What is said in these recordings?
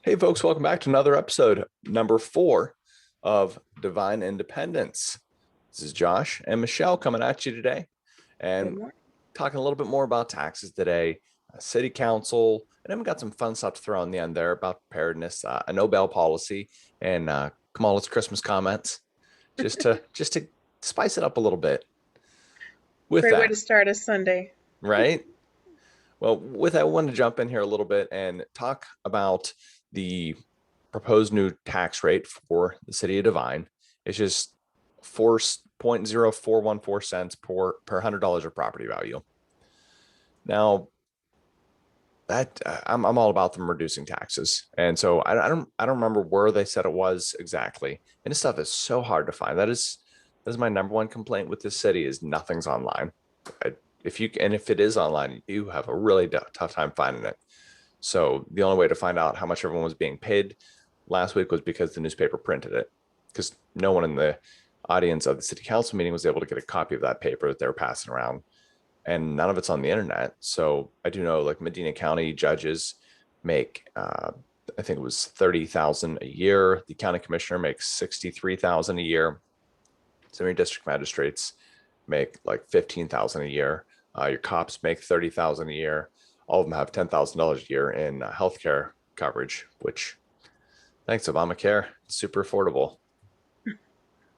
Hey, folks, welcome back to another episode, number 4 of Divine Independence. This is Josh and Michelle coming at you today Good and morning. talking a little bit more about taxes today, city council, and then we got some fun stuff to throw in the end there about preparedness, a no-bail policy, and Kamala's Christmas comments, just to spice it up a little bit. With Great way that, to start a Sunday. right? Well, with that, I wanted to jump in here a little bit and talk about the proposed new tax rate for the city of Devine. It's just 4.0414 cents per $100 of property value. Now, that I'm all about them reducing taxes, and so I don't remember where they said it was exactly. And this stuff is so hard to find. That is my number one complaint with this city is nothing's online. If it is online, you have a really tough time finding it. So the only way to find out how much everyone was being paid last week was because the newspaper printed it, because no one in the audience of the city council meeting was able to get a copy of that paper that they were passing around, and none of it's on the internet. So I do know like Medina County judges make I think it was 30,000 a year. The county commissioner makes 63,000 a year. Some of your district magistrates make like 15,000 a year. Your cops make 30,000 a year. All of them have $10,000 a year in healthcare coverage, which thanks Obamacare, it's super affordable.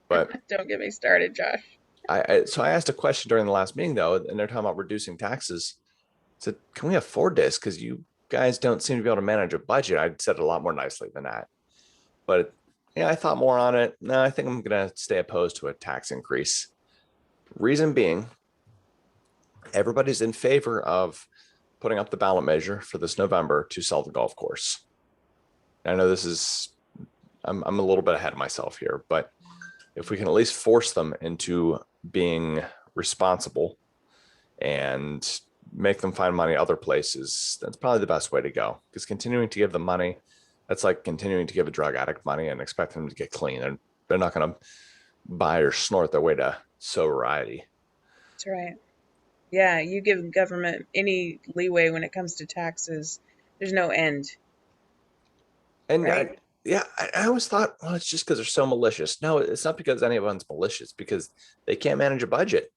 But Don't get me started, Josh. I asked a question during the last meeting though, and they're talking about reducing taxes. I said, can we afford this? Because you guys don't seem to be able to manage a budget. I'd said it a lot more nicely than that. But yeah, I thought more on it. No, I think I'm gonna stay opposed to a tax increase. Reason being, everybody's in favor of putting up the ballot measure for this November to sell the golf course. I know this is I'm a little bit ahead of myself here, but if we can at least force them into being responsible and make them find money other places, that's probably the best way to go. Because continuing to give them money, that's like continuing to give a drug addict money and expect them to get clean. And they're not going to buy or snort their way to sobriety. That's right. Yeah, you give government any leeway when it comes to taxes, there's no end, And right? yeah, I always thought, well, it's just because they're so malicious. No, it's not because anyone's malicious, because they can't manage a budget.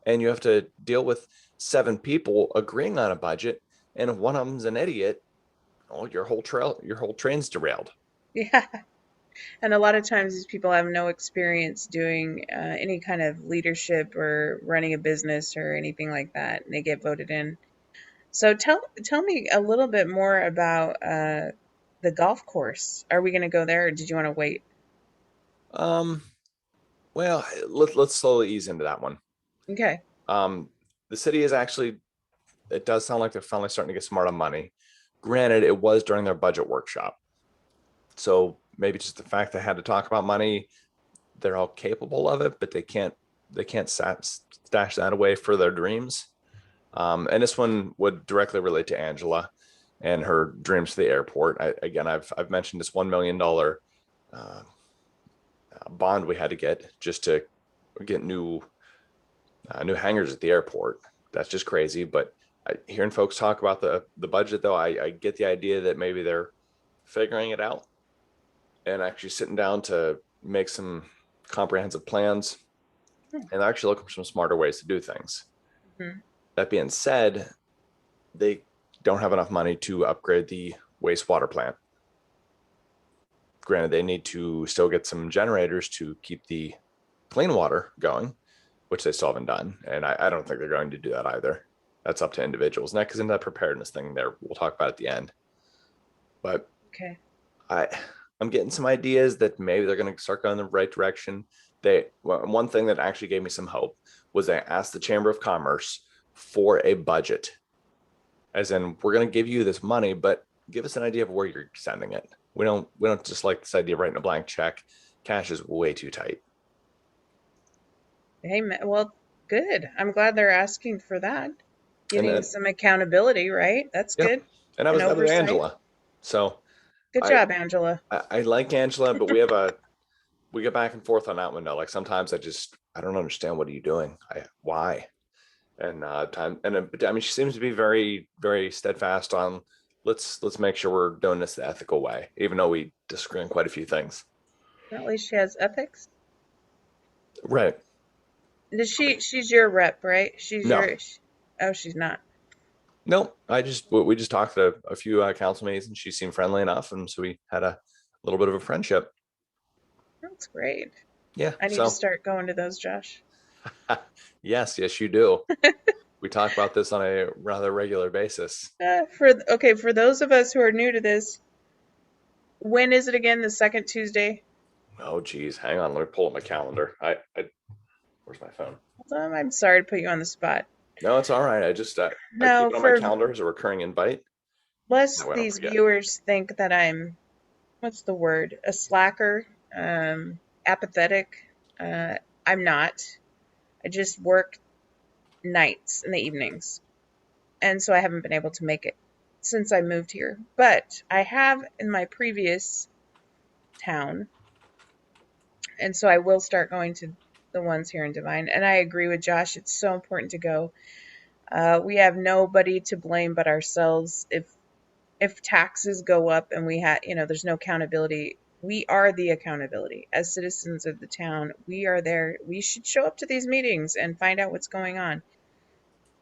And you have to deal with 7 people agreeing on a budget. And if one of them's an idiot, oh, your whole train's derailed. Yeah. And a lot of times these people have no experience doing any kind of leadership or running a business or anything like that. And they get voted in. So tell me a little bit more about the golf course. Are we going to go there, or did you want to wait? Um, well, let's slowly ease into that one. Okay. Um, the city is actually, it does sound like they're finally starting to get smart on money. Granted, it was during their budget workshop. So maybe just the fact they had to talk about money, they're all capable of it, but they can't stash that away for their dreams. And this one would directly relate to Angela and her dreams to the airport. I've mentioned this $1 million uh, bond we had to get just to get new hangars at the airport. That's just crazy. But hearing folks talk about the budget, though, I get the idea that maybe they're figuring it out and actually sitting down to make some comprehensive plans and actually looking for some smarter ways to do things. Mhm. That being said, they don't have enough money to upgrade the wastewater plant. Granted, they need to still get some generators to keep the clean water going, which they still haven't done. And I don't think they're going to do that either. That's up to individuals. And that goes into that preparedness thing there. We'll talk about at the end. But Okay. I I'm getting some ideas that maybe they're going to start going in the right direction. One thing that actually gave me some hope was I asked the Chamber of Commerce for a budget, as in we're going to give you this money, but give us an idea of where you're sending it. We don't just like this idea of writing a blank check. Cash is way too tight. Hey, well, good. I'm glad they're asking for that. And Getting then some accountability, right? That's yep, good. and An that was oversight. Angela. So Good I job, Angela. I like Angela, but we get back and forth on that one though. Like sometimes I don't understand, what are you doing? Why? And time and I mean she seems to be very steadfast on let's make sure we're doing this the ethical way, even though we disagree on quite a few things. At least she has ethics. Right. Does I mean, she's your rep, right? She's no, your, oh, she's not. no. We just talked to a few council mates, and she seemed friendly enough, and so we had a little bit of a friendship. That's great. Yeah. I need to So start going to those, Josh. yes, you do. We talk about this on a rather regular basis. For those of us who are new to this, when is it again? The second Tuesday? Oh, geez, hang on. Let me pull up my calendar. Where's my phone? I'm sorry to put you on the spot. No, it's all right. I keep No, it on my for calendar as a recurring invite. That lest way I don't these forget. viewers think that I'm, what's the word? A slacker, apathetic. Uh, I'm not. I just work nights and the evenings. And so I haven't been able to make it since I moved here. But I have in my previous town, and so I will start going to the ones here in Devine. And I agree with Josh; it's so important to go. We have nobody to blame but ourselves if taxes go up and we have, there's no accountability. We are the accountability as citizens of the town. We are there. We should show up to these meetings and find out what's going on,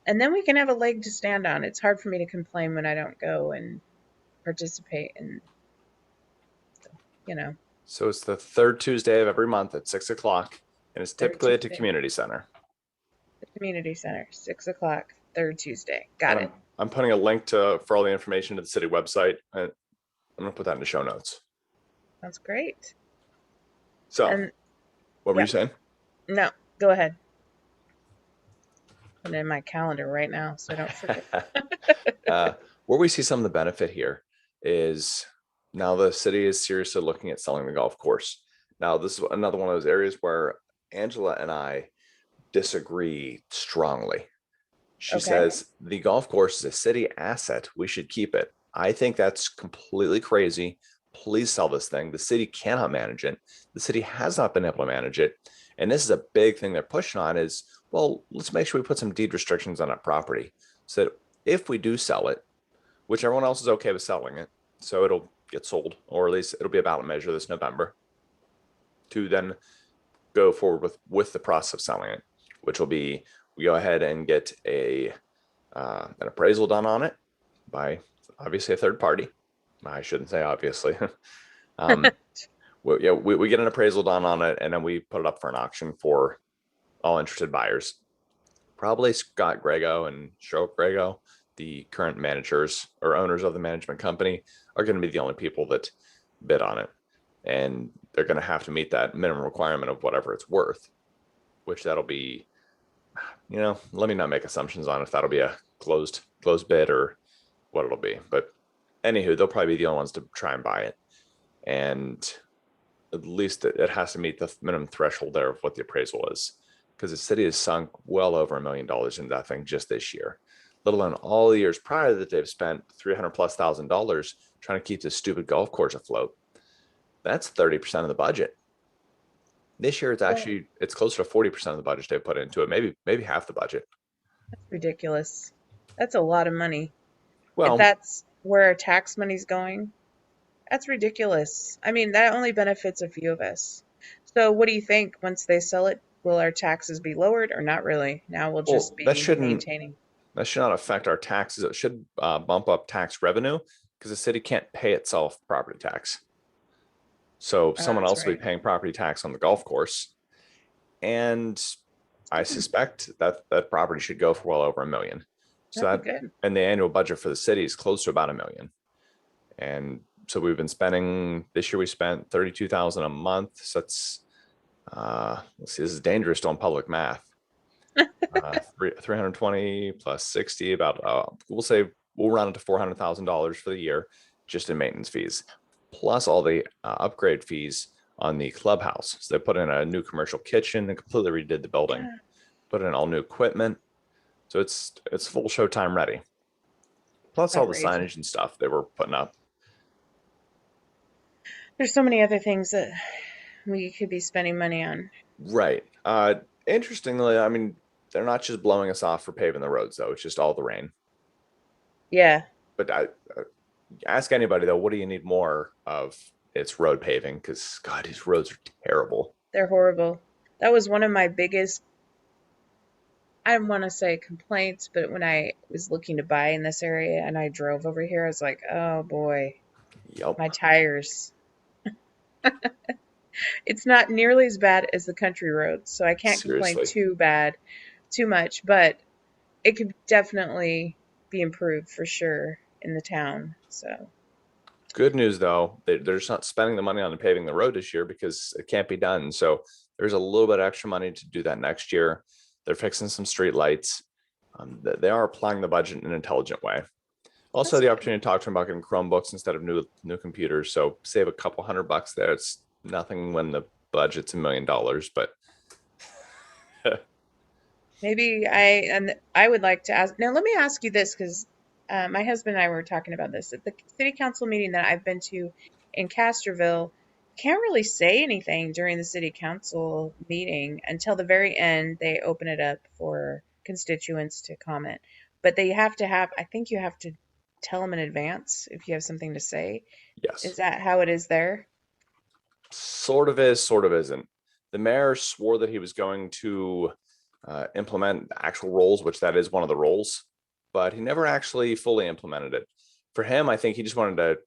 and then we can have a leg to stand on. It's hard for me to complain when I don't go and participate in, you know, So it's the third Tuesday of every month at 6 o'clock, and it's third typically at the Tuesday, community center. the community center, 6 o'clock, third Tuesday. And Got it. I'm putting a link to for all the information to the city website. And I'm gonna put that in the show notes. Sounds great. So, And what were you yep, saying? no, go ahead. Put it in my calendar right now so I don't forget. uh, where we see some of the benefit here is now the city is seriously looking at selling the golf course. Now, this is another one of those areas where Angela and I disagree strongly. She Okay. says the golf course is a city asset. We should keep it. I think that's completely crazy. Please sell this thing. The city cannot manage it. The city has not been able to manage it. And this is a big thing they're pushing on is, well, let's make sure we put some deed restrictions on that property so that if we do sell it, which everyone else is okay with selling it, so it'll get sold, or at least it'll be a ballot measure this November to then go forward with the process of selling it, which will be we go ahead and get an appraisal done on it by obviously a third party. I shouldn't say obviously. um, we get an appraisal done on it, and then we put it up for an auction for all interested buyers. Probably Scott Grego and Stroke Grego, the current managers or owners of the management company, are going to be the only people that bid on it, and they're going to have to meet that minimum requirement of whatever it's worth, which that'll be, let me not make assumptions on if that'll be a closed bid or what it'll be. But anywho, they'll probably be the only ones to try and buy it. And at least it has to meet the minimum threshold there of what the appraisal is. Because the city has sunk well over $1 million into that thing just this year, let alone all the years prior that they've spent 300,000+ dollars trying to keep this stupid golf course afloat. That's 30% of the budget. This year, Well, it's closer to 40% of the budget they've put into it, maybe half the budget. that's ridiculous. That's a lot of money. If Well, that's where our tax money's going, that's ridiculous. I mean, that only benefits a few of us. So, what do you think once they sell it? Will our taxes be lowered or not really? Now we'll well, just be maintaining. that should not affect our taxes. It should bump up tax revenue because the city can't pay itself property tax. So Oh, someone that's else will be right. paying property tax on the golf course. And I suspect that that property should go for well over $1 million. So That'd be that, good. and the annual budget for the city is close to about $1 million. And so we've been spending this year, we spent 32,000 a month. So that's, let's see, this is dangerous doing public math. 320 plus 60, about, we'll say we'll run into $400,000 for the year just in maintenance fees, plus all the upgrade fees on the clubhouse. So they put in a new commercial kitchen and completely redid the building, Yeah, put in all new equipment. So it's full showtime ready. Plus all the outrageous. signage and stuff they were putting up. There's so many other things that we could be spending money on. Right. Interestingly, I mean, they're not just blowing us off for paving the roads though. It's just all the rain. Yeah, But Ask anybody though, what do you need more of? It's road paving, because God, these roads are terrible. They're horrible. That was one of my biggest, I don't want to say complaints, but when I was looking to buy in this area and I drove over here, I was like, oh boy, Yep. my tires. It's not nearly as bad as the country roads, so I can't complain Seriously. too much, but it could definitely be improved for sure in the town. So Good news though, they're just not spending the money on paving the road this year because it can't be done. So there's a little bit of extra money to do that next year. They're fixing some street lights. They are applying the budget in an intelligent way. Also, that's the good. opportunity to talk to them about getting Chromebooks instead of new computers. So save a couple $100 there. It's nothing when the budget's $1 million, but Maybe I would like to ask. Now, let me ask you this because my husband and I were talking about this at the city council meeting that I've been to in Castroville. Can't really say anything during the city council meeting until the very end. They open it up for constituents to comment, but they have to have. I think you have to tell them in advance if you have something to say. yes, Is that how it is there? sort of is, sort of isn't. The mayor swore that he was going to implement the actual roles, which that is one of the roles, but he never actually fully implemented it. For him, I think he just wanted to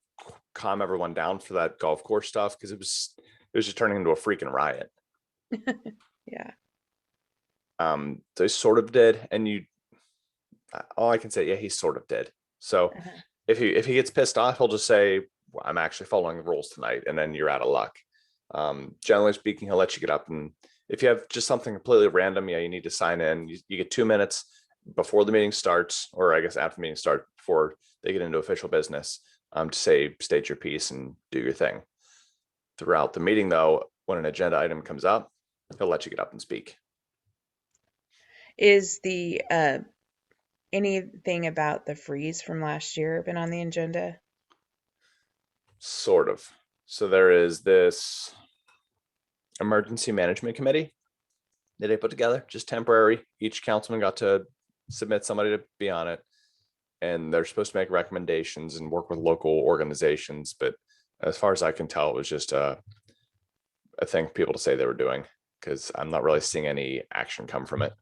calm everyone down for that golf course stuff because it was just turning into a freaking riot. Yeah. So he sort of did, and you all I can say, yeah, he sort of did. So Uh-huh. if he gets pissed off, he'll just say, well, I'm actually following the rules tonight, and then you're out of luck. Generally speaking, he'll let you get up, and if you have just something completely random, yeah, you need to sign in. You get 2 minutes before the meeting starts, or I guess after the meeting starts, before they get into official business, to say state your piece and do your thing. Throughout the meeting, though, when an agenda item comes up, he'll let you get up and speak. Is the anything about the freeze from last year been on the agenda? Sort of. So there is this emergency management committee that they put together, just temporary. Each councilman got to submit somebody to be on it, and they're supposed to make recommendations and work with local organizations. But as far as I can tell, it was just a thing for people to say they were doing, because I'm not really seeing any action come from it.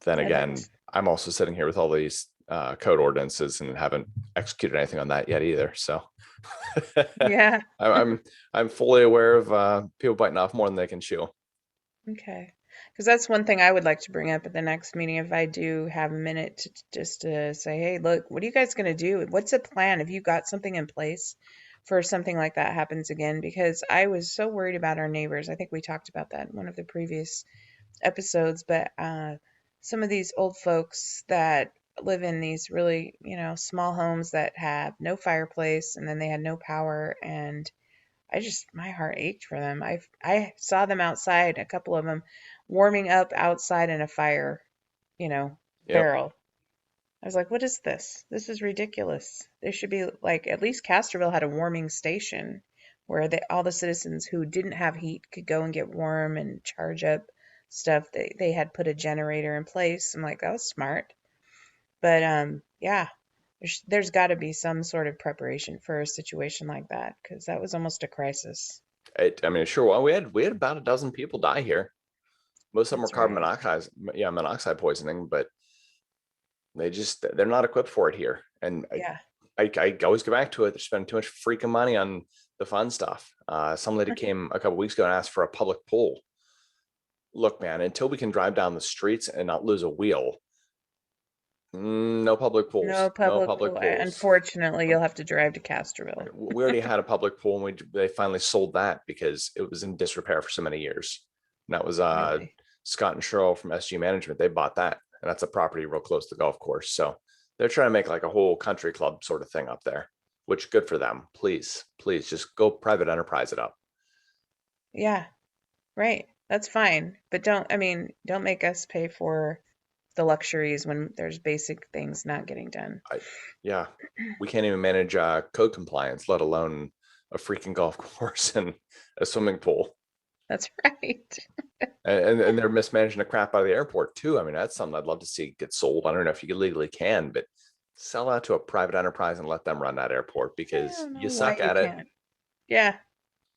Then Yeah, again, that's I'm also sitting here with all these code ordinances and haven't executed anything on that yet either. So yeah. I'm I'm fully aware of people biting off more than they can chew. Okay. Because that's one thing I would like to bring up at the next meeting if I do have a minute to just to say, hey, look, what are you guys going to do? What's the plan? Have you got something in place for something like that happens again? Because I was so worried about our neighbors. I think we talked about that in one of the previous episodes, but some of these old folks that live in these really, small homes that have no fireplace and then they had no power and my heart ached for them. I saw them outside, a couple of them warming up outside in a fire, you know, Yep. barrel. I was like, what is this? This is ridiculous. There should be like at least Castroville had a warming station where all the citizens who didn't have heat could go and get warm and charge up stuff. They had put a generator in place. I'm like, that was smart. But yeah, there's got to be some sort of preparation for a situation like that because that was almost a crisis. I mean, sure. Well, we had about a dozen people die here. Most of them were That's carbon right. monoxide, yeah, monoxide poisoning, but they're not equipped for it here. And Yeah. I always go back to it. They're spending too much freaking money on the fun stuff. Some lady came a couple weeks ago and asked for a public pool. Look, man, until we can drive down the streets and not lose a wheel, no public No pools, no public public pool. pools. Unfortunately, Um, you'll have to drive to Castroville. we already had a public pool, and they finally sold that because it was in disrepair for so many years. And that was Really? Scott and Cheryl from SG Management. They bought that, and that's a property real close to the golf course. So they're trying to make like a whole country club sort of thing up there, which good for them. Please, please just go private enterprise it up. Yeah, right. That's fine. But don't make us pay for the luxuries when there's basic things not getting done. I, yeah, we can't even manage code compliance, let alone a freaking golf course and a swimming pool. That's right. And they're mismanaging the crap out of the airport too. I mean, that's something I'd love to see get sold. I don't know if you legally can, but Sell out to a private enterprise and let them run that airport I because don't know you why suck you at it. can't. Yeah,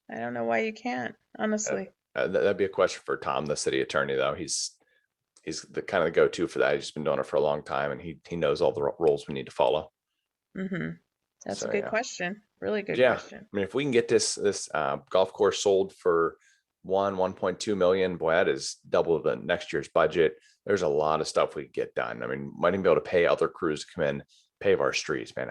I don't know why you can't, Uh, honestly. that'd be a question for Tom, the city attorney, though. He's the kind of the go-to for that. He's been doing it for a long time, and he knows all the rules we need to follow. Mm-hmm. That's a So good yeah, question. Really good yeah. question. I mean, if we can get this golf course sold for 1.2 million, boy, that is double the next year's budget. There's a lot of stuff we can get done. I mean, might even be able to pay other crews to come in, pave our streets, man.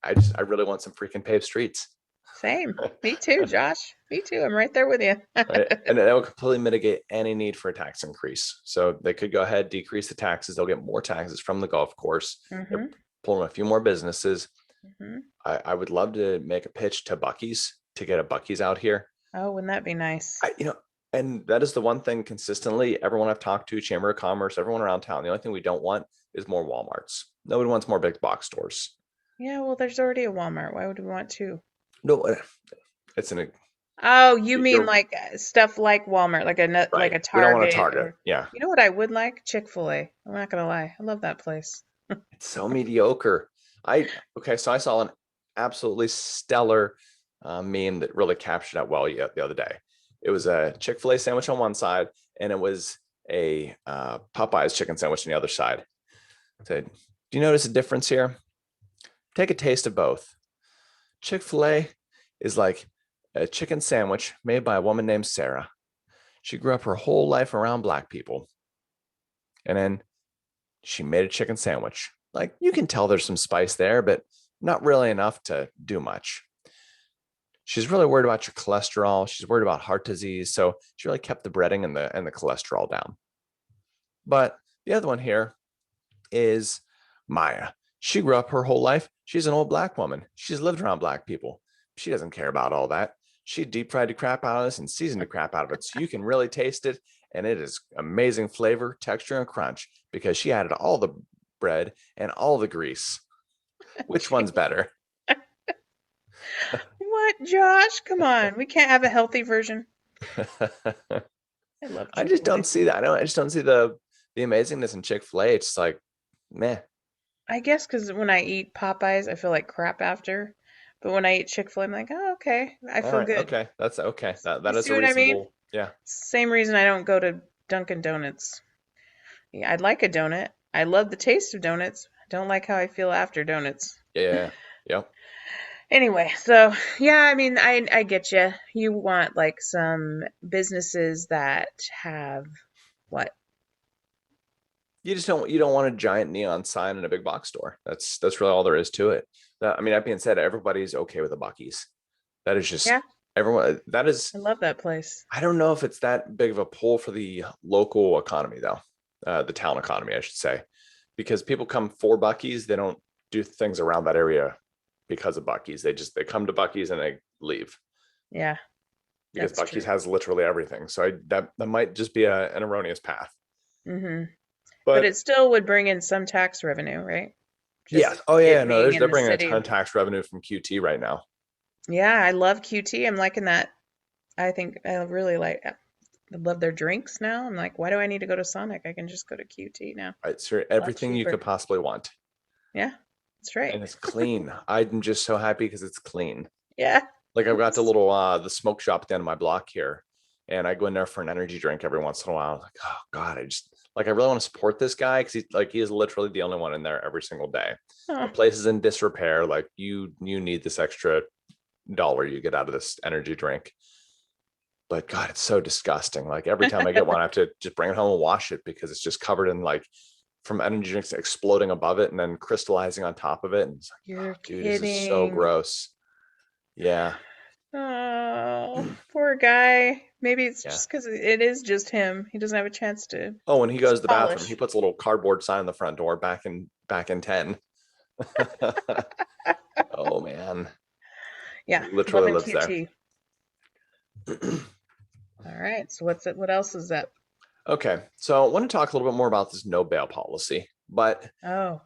I really want some freaking paved streets. Same. Me too, Josh. Me too. I'm right there with you. Right. And that would completely mitigate any need for a tax increase. So they could go ahead, decrease the taxes. They'll get more taxes from the golf course. They're Mm-hmm. pulling a few more businesses. Mm-hmm. I would love to make a pitch to Bucky's to get a Bucky's out here. Oh, wouldn't that be nice? And that is the one thing consistently, everyone I've talked to, Chamber of Commerce, everyone around town, the only thing we don't want is more Walmarts. Nobody wants more big box stores. Yeah, well, there's already a Walmart. Why would we want to? No, it's an, Oh, you mean you're like stuff like Walmart, like like right. a We don't want to Target target. or Yeah. you know what I would like? Chick-fil-A. I'm not gonna lie. I love that place. It's so mediocre. Okay, so I saw an absolutely stellar meme that really captured that well the other day. It was a Chick-fil-A sandwich on one side, and it was a Popeyes chicken sandwich on the other side. It said, do you notice a difference here? Take a taste of both. Chick-fil-A is like a chicken sandwich made by a woman named Sarah. She grew up her whole life around Black people, and then she made a chicken sandwich. Like, you can tell there's some spice there, but not really enough to do much. She's really worried about your cholesterol. She's worried about heart disease. So she really kept the breading and the cholesterol down. But the other one here is Maya. She grew up her whole life. She's an old Black woman. She's lived around Black people. She doesn't care about all that. She deep fried the crap out of this and seasoned the crap out of it. So you can really taste it. And it is amazing flavor, texture, and crunch because she added all the bread and all the grease. Which one's better? What, Josh? Come on. We can't have a healthy version. I love I just don't Chick-fil-A. see that. I just don't see the amazingness in Chick-fil-A. It's like, meh. I guess because when I eat Popeyes, I feel like crap after. But when I eat Chick-fil-A, I'm like, oh, okay. I All feel right, good. okay. That's okay. You That is see a what I mean? reasonable, yeah. Same reason I don't go to Dunkin' Donuts. Yeah, I'd like a donut. I love the taste of donuts. I don't like how I feel after donuts. Yeah. Yep. Anyway, so yeah, I mean, I get you. You want like some businesses that have what? You don't want a giant neon sign in a big box store. That's really all there is to it. I mean, that being said, everybody's okay with the Bucky's. That is just Yeah, everyone. That is, I love that place. I don't know if it's that big of a pull for the local economy though, the town economy, I should say, because people come for Bucky's. They don't do things around that area because of Bucky's. They come to Bucky's and they leave Yeah, because that's Bucky's true. has literally everything. So that might just be an erroneous path. Hmm. But But it still would bring in some tax revenue, right? yeah, Just oh yeah, it no, being in they're the bringing a ton city. of tax revenue from QT right now. Yeah, I love QT. I'm liking that. I think I really like. I love their drinks now. I'm like, why do I need to go to Sonic? I can just go to QT now. It's for A lot everything you cheaper. could possibly want, Yeah, that's right. and it's clean. I'm just so happy because it's clean. Yeah. Like, I've got the smoke shop at the end of my block here, and I go in there for an energy drink every once in a while. Like, oh God, I really want to support this guy because he is literally the only one in there every single day. The Oh, place is in disrepair. Like, you need this extra dollar you get out of this energy drink. But God, it's so disgusting. Like, every time I get one, I have to just bring it home and wash it because it's just covered in like from energy drinks exploding above it and then crystallizing on top of it. And it's like, oh, you're dude, this is so kidding. gross. Yeah, Oh, poor guy. Maybe it's yeah. just because it is just him. He doesn't have a chance to Oh, when he goes to the bathroom, he polish. puts a little cardboard sign on the front door back in 10. Oh man. Yeah, He literally loving lives there. QT. All right. So what's it? What else is that? Okay. So I want to talk a little bit more about this no bail policy. But Oh,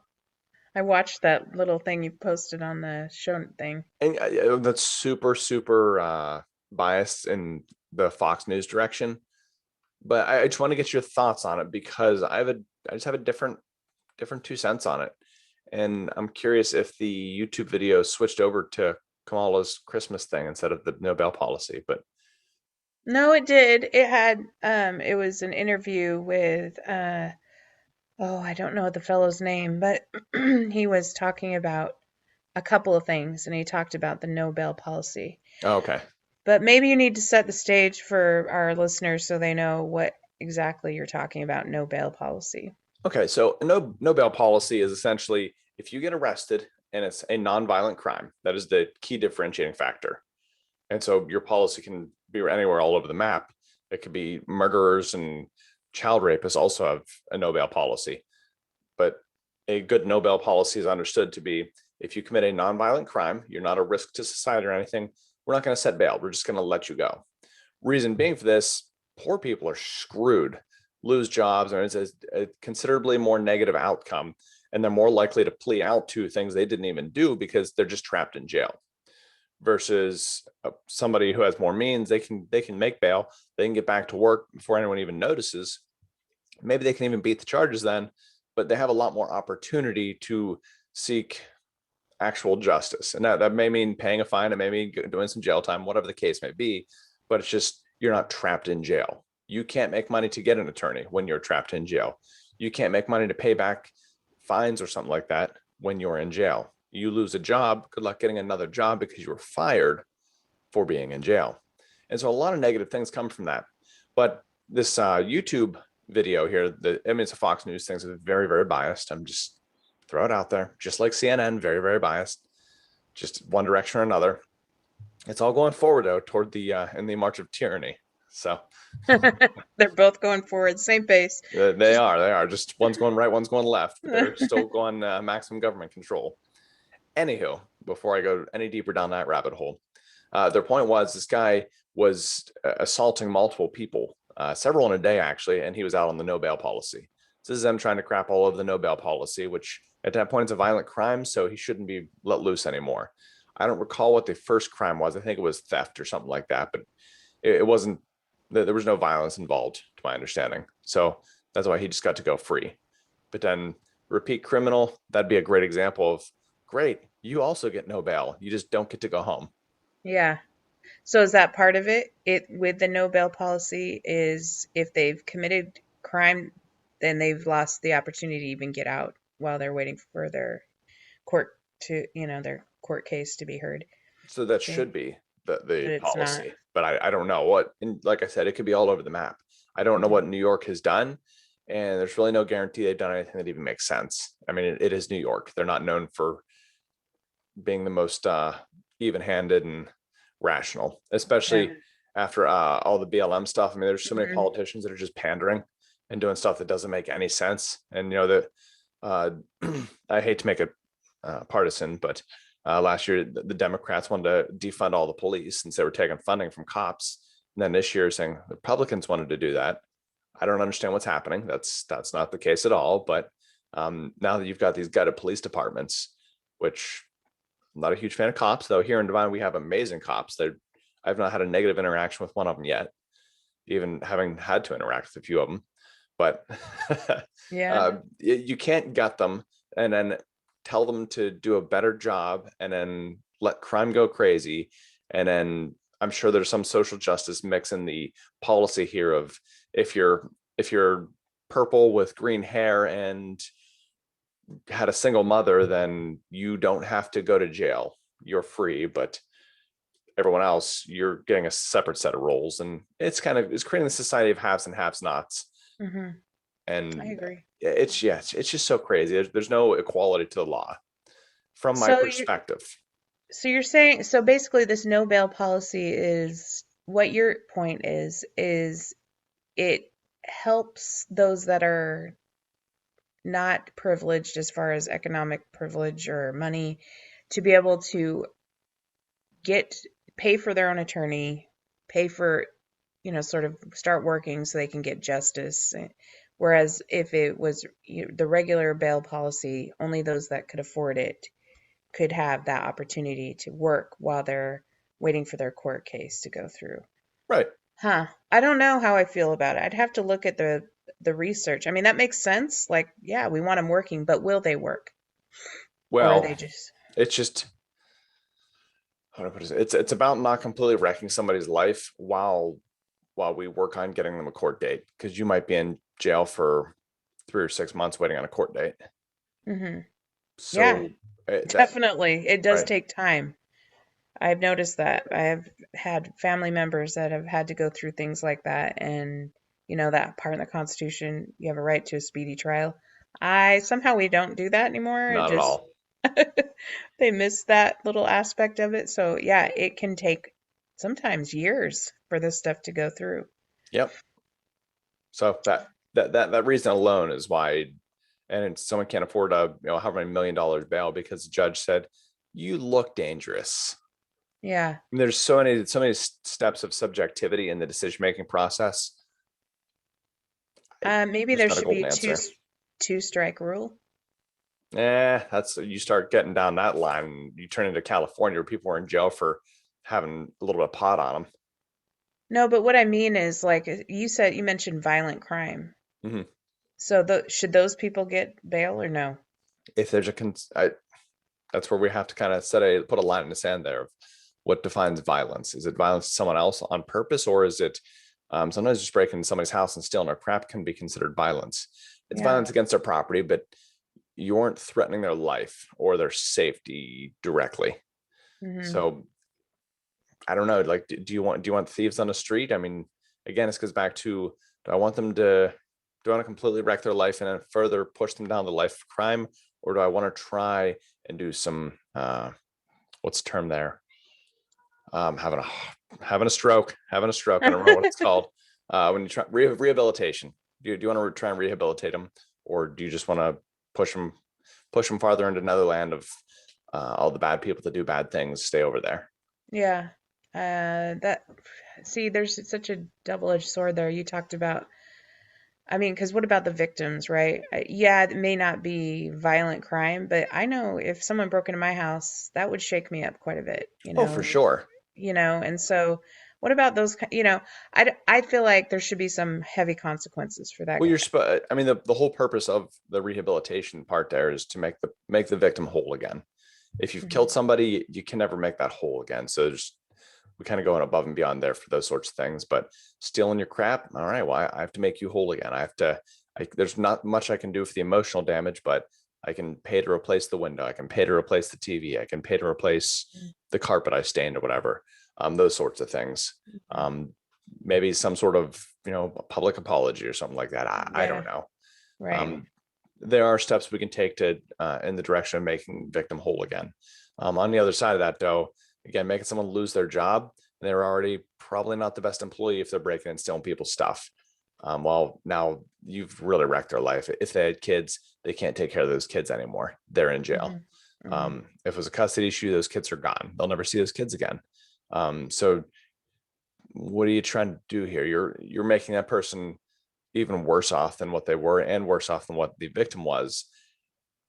I watched that little thing you posted on the show thing. and that's super, super biased in the Fox News direction. But I just want to get your thoughts on it because I just have a different 2 cents on it. And I'm curious if the YouTube video switched over to Kamala's Christmas thing instead of the no bail policy. But No, it did. It had it was an interview with oh, I don't know the fellow's name, but he was talking about a couple of things and he talked about the no bail policy. oh, okay. But maybe you need to set the stage for our listeners so they know what exactly you're talking about, no bail policy. Okay, so no bail policy is essentially if you get arrested and it's a nonviolent crime, that is the key differentiating factor. And so your policy can be anywhere all over the map. It could be murderers and child rapists also have a no bail policy. But a good no bail policy is understood to be if you commit a nonviolent crime, you're not a risk to society or anything. We're not going to set bail. We're just going to let you go. Reason being for this, poor people are screwed, lose jobs, and it's a considerably more negative outcome. And they're more likely to plea out to things they didn't even do because they're just trapped in jail. Versus somebody who has more means, they can make bail, they can get back to work before anyone even notices. Maybe they can even beat the charges then, but they have a lot more opportunity to seek actual justice. And that may mean paying a fine, it may mean doing some jail time, whatever the case may be, but it's just you're not trapped in jail. You can't make money to get an attorney when you're trapped in jail. You can't make money to pay back fines or something like that when you're in jail. You lose a job, good luck getting another job because you were fired for being in jail. And so a lot of negative things come from that. But this YouTube video here, it's a Fox News thing, so very, very biased. I'm just throw it out there, just like CNN, very, very biased, just one direction or another. It's all going forward though toward the in the march of tyranny. So They're both going forward, same pace. Just they are just one's going right, one's going left, but they're still going maximum government control. Anywho, before I go any deeper down that rabbit hole, their point was this guy was assaulting multiple people, several in a day actually, and he was out on the no bail policy. So this is them trying to crap all over the no bail policy, which at that point is a violent crime, so he shouldn't be let loose anymore. I don't recall what the first crime was. I think it was theft or something like that, but it wasn't. There was no violence involved, to my understanding. So that's why he just got to go free. But then repeat criminal, that'd be a great example of great. You also get no bail. You just don't get to go home. yeah. So is that part of it? It with the no bail policy is if they've committed crime, then they've lost the opportunity to even get out while they're waiting for their court their court case to be heard. So that See? should be But the it's not. policy. But I don't know what, and like I said, it could be all over the map. I don't know what Mhm. New York has done. And there's really no guarantee they've done anything that even makes sense. I mean, it is New York. They're not known for being the most even-handed and rational, Yeah. especially after all the BLM stuff. I mean, there's so many Mhm. politicians that are just pandering and doing stuff that doesn't make any sense. And you know that uh, I hate to make it partisan, but last year the Democrats wanted to defund all the police since they were taking funding from cops. And then this year saying the Republicans wanted to do that. I don't understand what's happening. That's not the case at all. But now that you've got these gutted police departments, which I'm not a huge fan of cops, though here in Devine we have amazing cops. I've not had a negative interaction with one of them yet, even having had to interact with a few of them. But Yeah. you can't gut them and then tell them to do a better job and then let crime go crazy. And then I'm sure there's some social justice mix in the policy here of if you're purple with green hair and had a single mother, then you don't have to go to jail. You're free, but everyone else, you're getting a separate set of roles. And it's creating the society of haves and haves nots. Mhm. I And agree. it's just so crazy. There's no equality to the law from my So you perspective. so you're saying so basically this no bail policy is what your point is it helps those that are not privileged as far as economic privilege or money to be able to get pay for their own attorney, pay for, sort of start working so they can get justice. Whereas if it was the regular bail policy, only those that could afford it could have that opportunity to work while they're waiting for their court case to go through. Right. Huh. I don't know how I feel about it. I'd have to look at the research. I mean, that makes sense. Like, yeah, we want them working, but will they work? Or are Well, they just, it's just how do I put it? It's about not completely wrecking somebody's life while we work on getting them a court date, because you might be in jail for 3 or 6 months waiting on a court date. hmm yeah, So that definitely. It does right. take time. I've noticed that. I have had family members that have had to go through things like that. And, that part in the Constitution, you have a right to a speedy trial. Somehow we don't do that anymore. It Not at just, all. they miss that little aspect of it. So, yeah, it can take sometimes years for this stuff to go through. Yep. So that reason alone is why, and someone can't afford a however many $1 million bail because the judge said you look dangerous. Yeah. And there's so many steps of subjectivity in the decision making process. Maybe There's there not a should be golden a answer. two strike rule. That's you start getting down that line, you turn into California where people are in jail for having a little bit of pot on them. No, but what I mean is like you mentioned violent crime. Mhm. So should those people get bail or no? If there's that's where we have to kind of put a line in the sand there of what defines violence. Is it violence to someone else on purpose, or is it sometimes just breaking into somebody's house and stealing their crap can be considered violence? It's Yeah. violence against their property, but you aren't threatening their life or their safety directly. hmm So I don't know. Like, do you want thieves on the street? I mean, again, this goes back to, do I want them to do I want to completely wreck their life and then further push them down the life of crime, or do I want to try and do some what's the term there? Having a stroke, having a stroke. I don't know what it's called. When you try rehabilitation, do you want to try and rehabilitate them, or do you just want to push them push them farther into another land of all the bad people that do bad things stay over there? Yeah. That See, there's such a double-edged sword there. You talked about, I mean, because what about the victims, right? Yeah, it may not be violent crime, but I know if someone broke into my house, that would shake me up quite a bit, Oh, for sure. and so what about those, I feel like there should be some heavy consequences for that Well, guy. I mean, the whole purpose of the rehabilitation part there is to make the victim whole again. If you've hmm killed somebody, you can never make that whole again. So we kind of going above and beyond there for those sorts of things. But stealing your crap, all right, well, I have to make you whole again. There's not much I can do for the emotional damage, but I can pay to replace the window. I can pay to replace the TV. I can pay to replace the carpet I stained or whatever. Those sorts of things. hmm Um, Maybe some sort of public apology or something like that. I Yeah, don't know. right. Um, there are steps we can take to in the direction of making the victim whole again. On the other side of that, though, again, making someone lose their job, they're already probably not the best employee if they're breaking and stealing people's stuff. Well, now you've really wrecked their life. If they had kids, they can't take care of those kids anymore. They're in jail. hmm hmm If it was a custody issue, those kids are gone. They'll never see those kids again. So what are you trying to do here? You're making that person even worse off than what they were and worse off than what the victim was,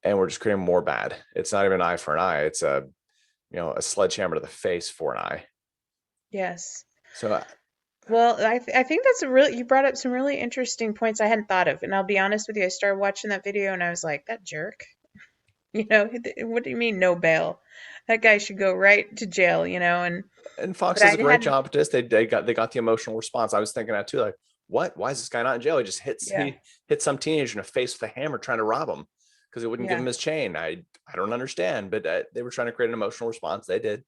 and we're just creating more bad. It's not even an eye for an eye. It's a sledgehammer to the face for an eye. Yes. So Well, I think you brought up some really interesting points I hadn't thought of. And I'll be honest with you, I started watching that video and I was like, that jerk. What do you mean no bail? That guy should go right to jail, and and Fox but does I a great hadn't, job at this. They got the emotional response. I was thinking that too. Like, what? Why is this guy not in jail? yeah, He hit some teenager in the face with a hammer trying to rob him because he wouldn't give yeah. him his chain. I don't understand, but they were trying to create an emotional response. They did.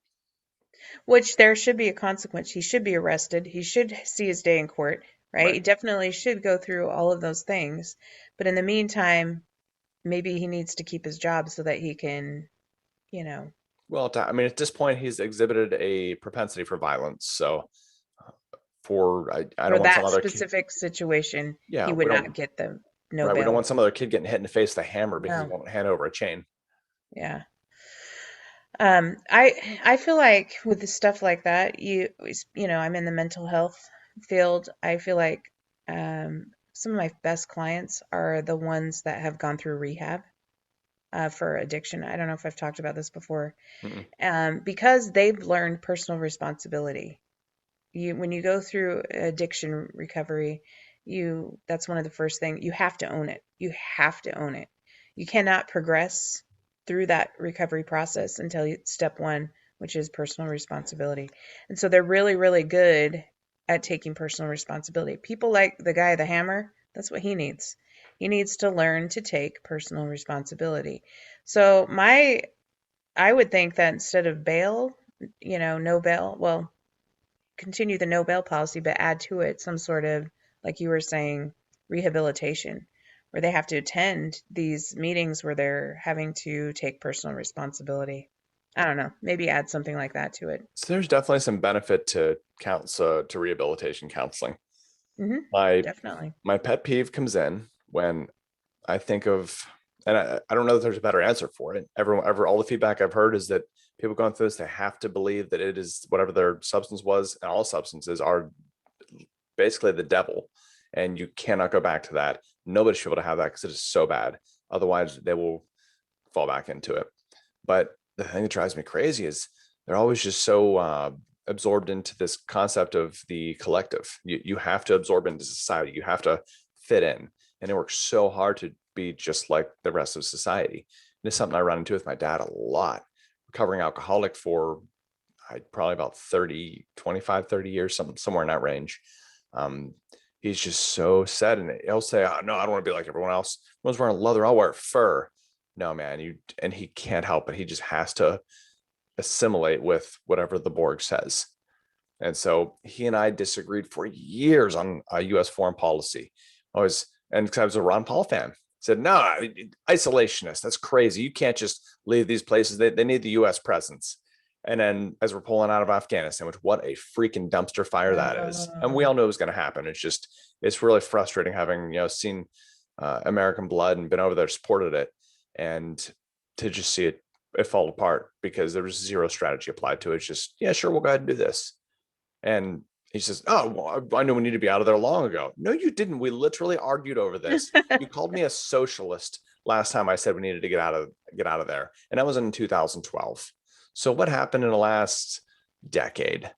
Which there should be a consequence. He should be arrested. He should see his day in court, right? Right. He definitely should go through all of those things. But in the meantime, maybe he needs to keep his job so that he can, you know, Well, I mean, at this point, he's exhibited a propensity for violence. So, I for don't want some that other kid. specific situation, Yeah, he would not get the no right. We don't bail. want some other kid getting hit in the face with a hammer because he No. won't hand over a chain. Yeah. I feel like with the stuff like that, I'm in the mental health field. I feel like some of my best clients are the ones that have gone through rehab for addiction. I don't know if I've talked about this before, Mm-mm. because they've learned personal responsibility. When you go through addiction recovery, that's one of the first things you have to own it. You have to own it. You cannot progress through that recovery process until step one, which is personal responsibility. And so they're really, really good at taking personal responsibility. People like the guy, the hammer, that's what he needs. He needs to learn to take personal responsibility. So I would think that instead of bail, no bail, well, continue the no bail policy, but add to it some sort of, like you were saying, rehabilitation, where they have to attend these meetings where they're having to take personal responsibility. I don't know. Maybe add something like that to it. So there's definitely some benefit to to rehabilitation counseling. My Definitely. my pet peeve comes in when I think of, and I don't know that there's a better answer for it. All the feedback I've heard is that people going through this, they have to believe that it is whatever their substance was, and all substances are basically the devil, and you cannot go back to that. Nobody should be able to have that because it is so bad. Otherwise, they will fall back into it. But the thing that drives me crazy is they're always just so absorbed into this concept of the collective. You have to absorb into society. You have to fit in, and it works so hard to be just like the rest of society. And it's something I run into with my dad a lot. Recovering alcoholic for probably about 30, 25, 30 years, somewhere in that range. Um, he's just so set in it. He'll say, oh, no, I don't want to be like everyone else. Everyone's wearing leather, I'll wear fur. No, man, and he can't help it. He just has to assimilate with whatever the Borg says. And so he and I disagreed for years on U.S. foreign policy. I was, and because I was a Ron Paul fan, said, no, isolationist. That's crazy. You can't just leave these places. They need the U.S. presence. And then as we're pulling out of Afghanistan, which what a freaking dumpster fire that is. And we Oh, all know it was going to happen. It's really frustrating having, seen American blood and been over there, supported it, and to just see it fall apart because there was zero strategy applied to it. It's just, yeah, sure, we'll go ahead and do this. And he says, oh, well, I knew we need to be out of there long ago. No, you didn't. We literally argued over this. You called me a socialist last time I said we needed to get out of there. And that was in 2012. So what happened in the last decade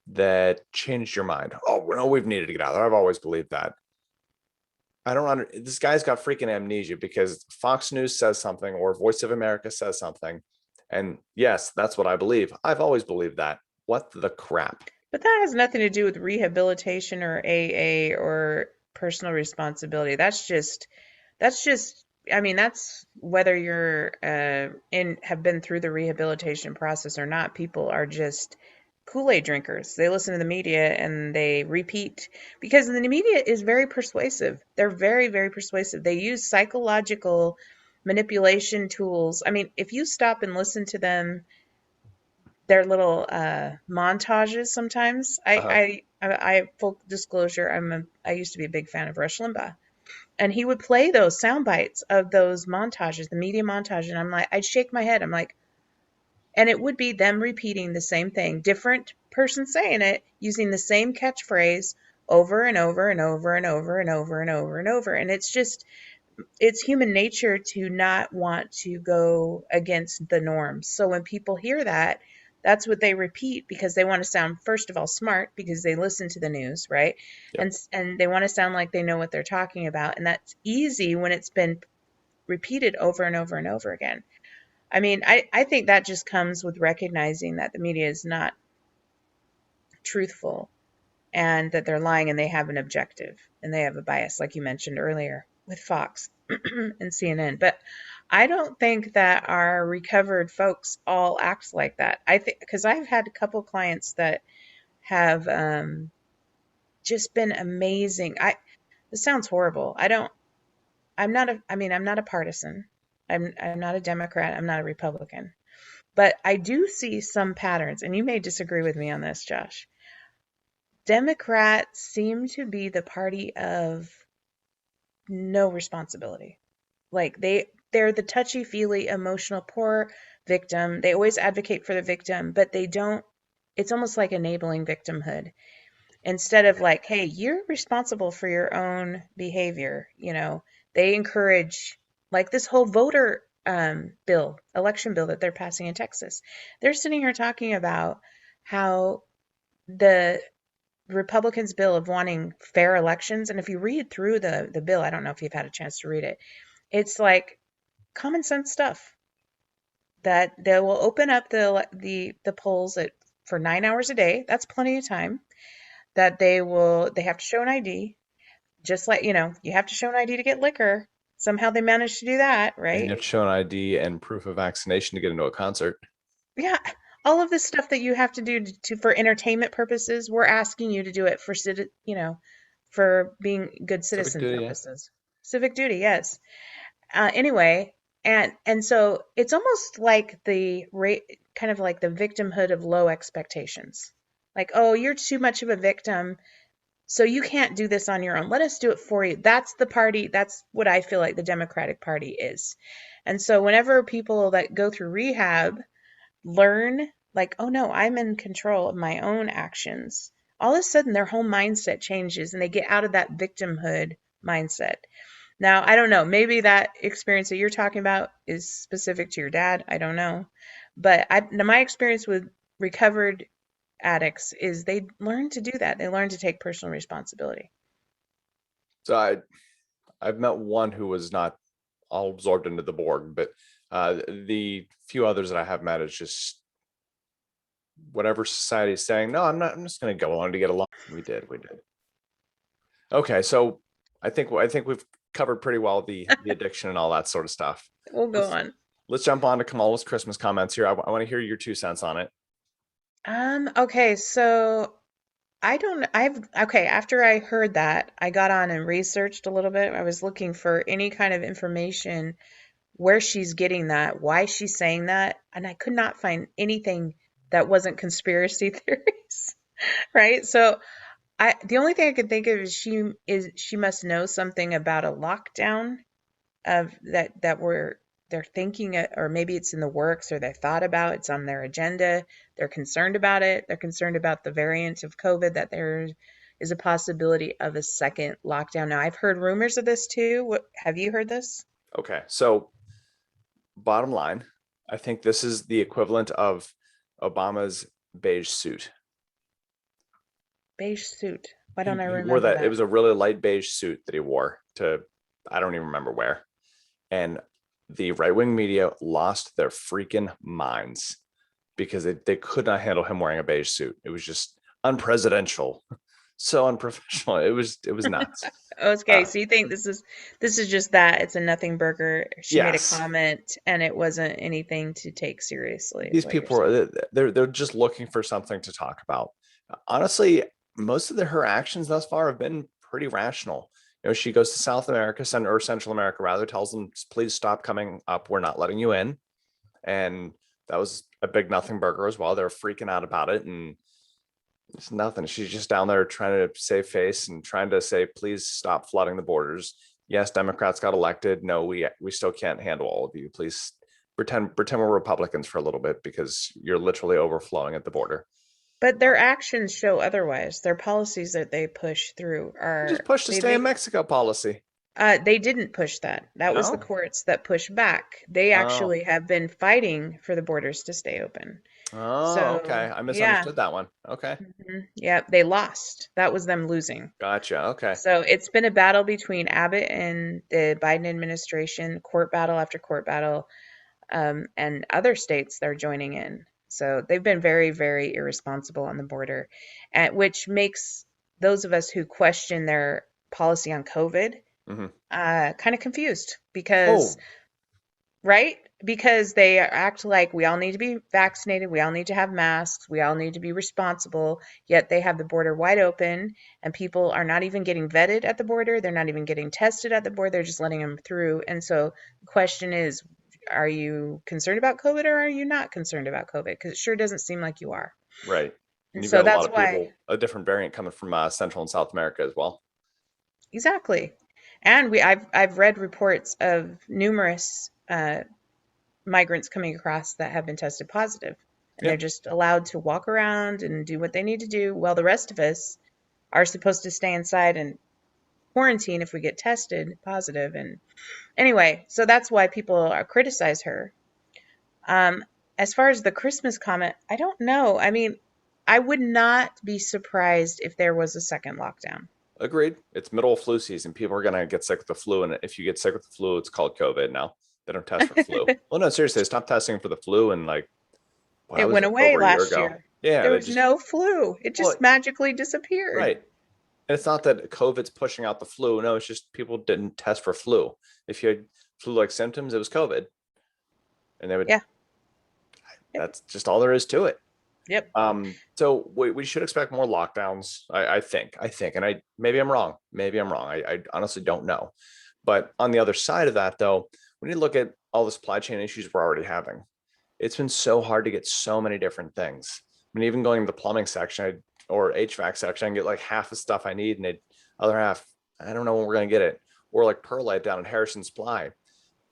that changed your mind? Oh, no, we've needed to get out of there. I've always believed that. I don't under this guy's got freaking amnesia because Fox News says something or Voice of America says something. And yes, that's what I believe. I've always believed that. What the crap? but that has nothing to do with rehabilitation or AA or personal responsibility. That's just, I mean, that's whether you're have been through the rehabilitation process or not. People are just Kool-Aid drinkers. They listen to the media and they repeat because the media is very persuasive. They're very, very persuasive. They use psychological manipulation tools. I mean, if you stop and listen to them, their little montages sometimes. Uh-huh. Full disclosure, I used to be a big fan of Rush Limbaugh, and he would play those sound bites of those montages, the media montage, and I'm like, I'd shake my head. I'm like, and it would be them repeating the same thing, different person saying it, using the same catchphrase over and over and over and over and over and over and over. And it's human nature to not want to go against the norms. So when people hear that, that's what they repeat because they want to sound, first of all, smart because they listen to the news, right? Yep. And they want to sound like they know what they're talking about. And that's easy when it's been repeated over and over and over again. I mean, I think that just comes with recognizing that the media is not truthful and that they're lying and they have an objective and they have a bias, like you mentioned earlier with Fox and CNN. But I don't think that our recovered folks all act like that. I think because I've had a couple clients that have just been amazing. This sounds horrible. I don't. I'm not a. I mean, I'm not a partisan. I'm not a Democrat. I'm not a Republican. But I do see some patterns, and you may disagree with me on this, Josh. Democrats seem to be the party of no responsibility. Like they're the touchy-feely, emotional, poor victim. They always advocate for the victim, but they don't it's almost like enabling victimhood instead of like, hey, you're responsible for your own behavior. They encourage like this whole voter election bill that they're passing in Texas. They're sitting here talking about how the Republicans' bill of wanting fair elections, and if you read through the bill, I don't know if you've had a chance to read it, it's like common sense stuff. that they will open up the polls for 9 hours a day. That's plenty of time. That they have to show an ID, just like you have to show an ID to get liquor. Somehow they managed to do that, And you right? have to show an ID and proof of vaccination to get into a concert. Yeah, all of this stuff that you have to do for entertainment purposes, we're asking you to do it for for being good Civic citizen duty, yeah. purposes. Civic duty, yes. Anyway, and so it's almost like kind of like the victimhood of low expectations. Like, oh, you're too much of a victim, so you can't do this on your own. Let us do it for you. That's the party. That's what I feel like the Democratic Party is. And so whenever people that go through rehab learn, like, oh no, I'm in control of my own actions, all of a sudden their whole mindset changes and they get out of that victimhood mindset. Now, I don't know, maybe that experience that you're talking about is specific to your dad. I don't know. But my experience with recovered addicts is they learn to do that. They learn to take personal responsibility. So I've met one who was not all absorbed into the Borg, but the few others that I have met is just whatever society is saying. No, I'm not. I'm just going to go along to get along. We did. We did. Okay, so I think we've covered pretty well the addiction and all that sort of stuff. We'll go Let's on. let's jump on to Kamala's Christmas comments here. I want to hear your 2 cents on it. Okay, so okay, after I heard that, I got on and researched a little bit. I was looking for any kind of information where she's getting that, why she's saying that, and I could not find anything that wasn't conspiracy theories, right? So the only thing I could think of is she must know something about a lockdown of that they're thinking it, or maybe it's in the works, or they thought about it's on their agenda. They're concerned about it. They're concerned about the variant of COVID, that there is a possibility of a second lockdown. Now, I've heard rumors of this too. Have you heard this? Okay, so bottom line, I think this is the equivalent of Obama's beige suit. Beige suit. Why don't I He wore remember that. It that? was a really light beige suit that he wore to, I don't even remember where. And the right wing media lost their freaking minds because they could not handle him wearing a beige suit. It was just unpresidential, so unprofessional. It was nuts. Okay, Uh, so you think this is just that it's a nothing burger. She made a yes, comment and it wasn't anything to take seriously, is these what you're people saying. are they're just looking for something to talk about. Honestly, most of her actions thus far have been pretty rational. She goes to South America, or Central America rather, tells them, please stop coming up. We're not letting you in. And that was a big nothing burger as well. They're freaking out about it. And it's nothing. She's just down there trying to save face and trying to say, please stop flooding the borders. Yes, Democrats got elected. No, we still can't handle all of you. Please pretend we're Republicans for a little bit because you're literally overflowing at the border. But their actions show otherwise. Their policies that they push through Just are push to stay in Mexico policy. they didn't push that. That was the No. courts that pushed back. They Oh. actually have been fighting for the borders to stay open. Oh, okay. So, I yeah. misunderstood that one. Okay. Yeah, they lost. That was them losing. Gotcha. Okay. So it's been a battle between Abbott and the Biden administration, court battle after court battle, and other states they're joining in. So they've been very, very irresponsible on the border, which makes those of us who question their policy on COVID Hmm. kind of confused because, Oh, right? Because they act like we all need to be vaccinated, we all need to have masks, we all need to be responsible, yet they have the border wide open and people are not even getting vetted at the border. They're not even getting tested at the border. They're just letting them through. And so the question is, are you concerned about COVID or are you not concerned about COVID? Because it sure doesn't seem like you are. right. And And you've so got a lot that's of why, people, a different variant coming from Central and South America as well. exactly. And I've read reports of numerous migrants coming across that have been tested positive, and Yeah. they're just allowed to walk around and do what they need to do while the rest of us are supposed to stay inside and quarantine if we get tested positive. And anyway, so that's why people criticize her. um, as far as the Christmas comment, I don't know. I mean, I would not be surprised if there was a second lockdown. Agreed. It's middle of flu season. People are gonna get sick with the flu, and if you get sick with the flu, it's called COVID now. They don't test for flu. Well, no, seriously, they stopped testing for the flu, and like, well, that It was went away over a year last ago. year. Yeah, There they was just, no flu. It well, just magically disappeared. right. And it's not that COVID's pushing out the flu. No, it's just people didn't test for flu. If you had flu-like symptoms, it was COVID, and they would. Yeah. Yep. That's just all there is to it. Yep. So we should expect more lockdowns. I think, and maybe I'm wrong. Maybe I'm wrong. I honestly don't know. But on the other side of that, though, we need to look at all the supply chain issues we're already having. It's been so hard to get so many different things. I mean, even going to the plumbing section or HVAC section, I can get like half the stuff I need, and the other half, I don't know when we're gonna get it. Or like perlite down at Harrison Supply,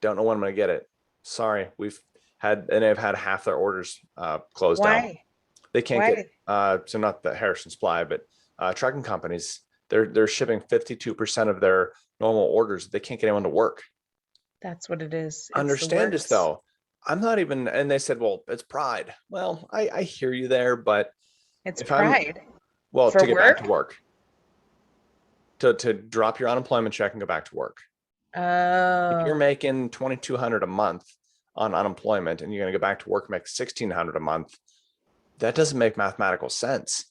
don't know when I'm gonna get it. Sorry, they've had half their orders closed down. Why? They can't get Why? so not the Harrison Supply, but trucking companies. They're shipping 52% of their normal orders. They can't get anyone to work. That's what it is. It's the Understand this works. though. I'm not even, and they said, well, it's pride. Well, I hear you there, but It's if I'm, pride. well, For to get back to work? work, to drop your unemployment check and go back to work. If you're Oh, making 2,200 a month on unemployment and you're going to go back to work and make 1,600 a month, that doesn't make mathematical sense.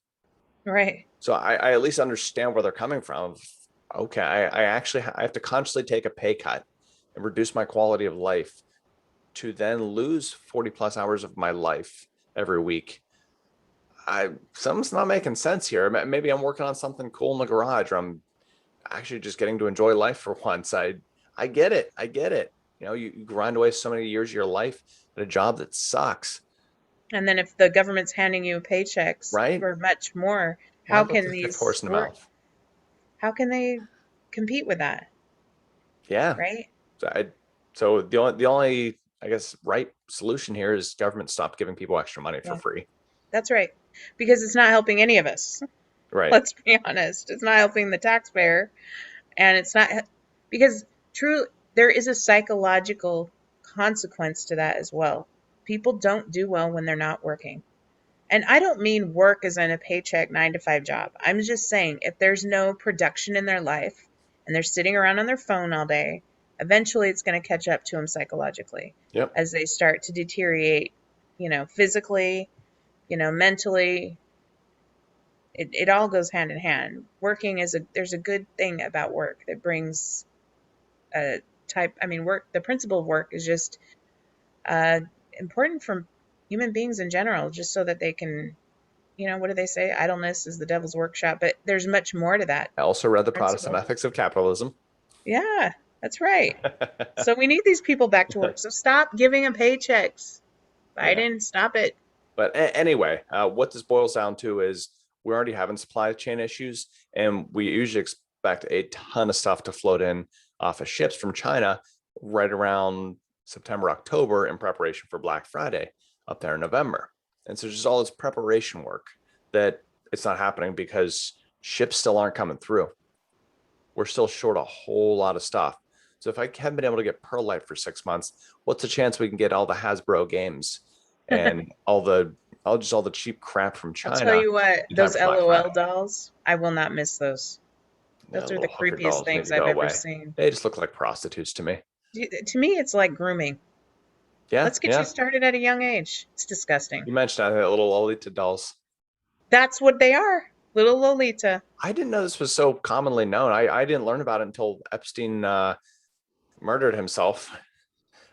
right. So I at least understand where they're coming from. Okay, I actually I have to consciously take a pay cut and reduce my quality of life to then lose 40 plus hours of my life every week. Something's not making sense here. Maybe I'm working on something cool in the garage, or I'm actually just getting to enjoy life for once. I get it. I get it. You grind away so many years of your life at a job that sucks, And then if the government's handing you paychecks right? for much more, Why how look can the fifth these horse in the work? mouth? How can they compete with that? Yeah. Right? So the only I guess right solution here is government stop giving people extra money for Yeah, free. that's right. Because it's not helping any of us. Right. Let's be honest. It's not helping the taxpayer, and it's not because true there is a psychological consequence to that as well. People don't do well when they're not working. And I don't mean work as in a paycheck 9 to 5 job. I'm just saying if there's no production in their life and they're sitting around on their phone all day, eventually it's going to catch up to them psychologically Yep. as they start to deteriorate, physically, mentally. It all goes hand in hand. Working there's a good thing about work that brings a work, the principle of work is just uh, important for human beings in general, just so that they can, what do they say? Idleness is the devil's workshop, but there's much more to that I also read the Protestant principle. Ethics of Capitalism. Yeah, that's right. So we need these people back to work. So stop giving them paychecks. Yeah. Biden, stop it. But anyway, what this boils down to is we're already having supply chain issues, and we usually expect a ton of stuff to float in off of ships from China right around September, October in preparation for Black Friday up there in November. And so just all this preparation work that it's not happening because ships still aren't coming through. We're still short a whole lot of stuff. So if I haven't been able to get Perlite for 6 months, what's the chance we can get all the Hasbro games and all the cheap crap from I'll tell China you what, in time those for Black Friday? LOL dolls, I will not miss those. Yeah, Those are the little hooker creepiest dolls need things to I've go ever away. seen. They just look like prostitutes to me. To me, it's like grooming. Yeah, Let's get you yeah. started at a young age. It's disgusting. You mentioned that little Lolita dolls. That's what they are. Little Lolita. I didn't know this was so commonly known. I didn't learn about it until Epstein murdered himself.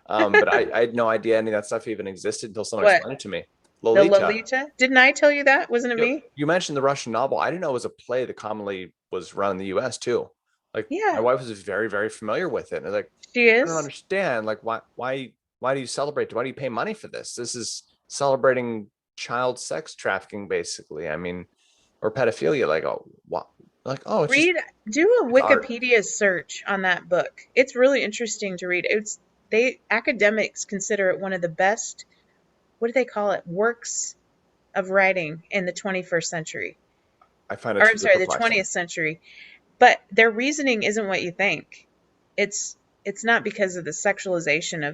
But I had no idea any of that stuff even existed until someone What? explained it to me. The Lolita. Lolita? Didn't I tell you that? Wasn't it me? You mentioned the Russian novel. I didn't know it was a play that commonly was run in the U.S. too. Like my Yeah, wife was very, very familiar with it. And like, she I don't is. understand. Like, why do you celebrate? Why do you pay money for this? This is celebrating child sex trafficking, basically. I mean, or pedophilia. Like, oh, what? Like, oh, Read, do a it's art. Wikipedia search on that book. It's really interesting to read. Academics consider it one of the best, what do they call it? Works of writing in the 21st century. I find it Or I'm truly sorry, the perplexing. 20th century. But their reasoning isn't what you think. It's not because of the sexualization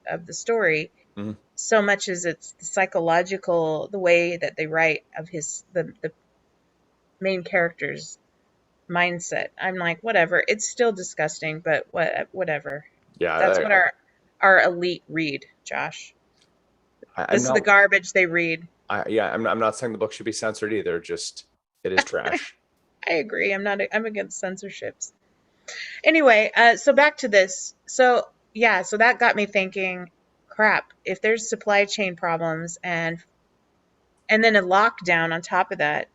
of the story Mhm. so much as it's the psychological, the way that they write of the main character's mindset. I'm like, whatever. It's still disgusting, but whatever. Yeah, That's what our our elite read, Josh. I'm This is the not. garbage they read. Yeah, I'm not saying the book should be censored either. Just it is trash. I agree. I'm against censorships. Anyway, so back to this. So yeah, so that got me thinking, crap, if there's supply chain problems and then a lockdown on top of that,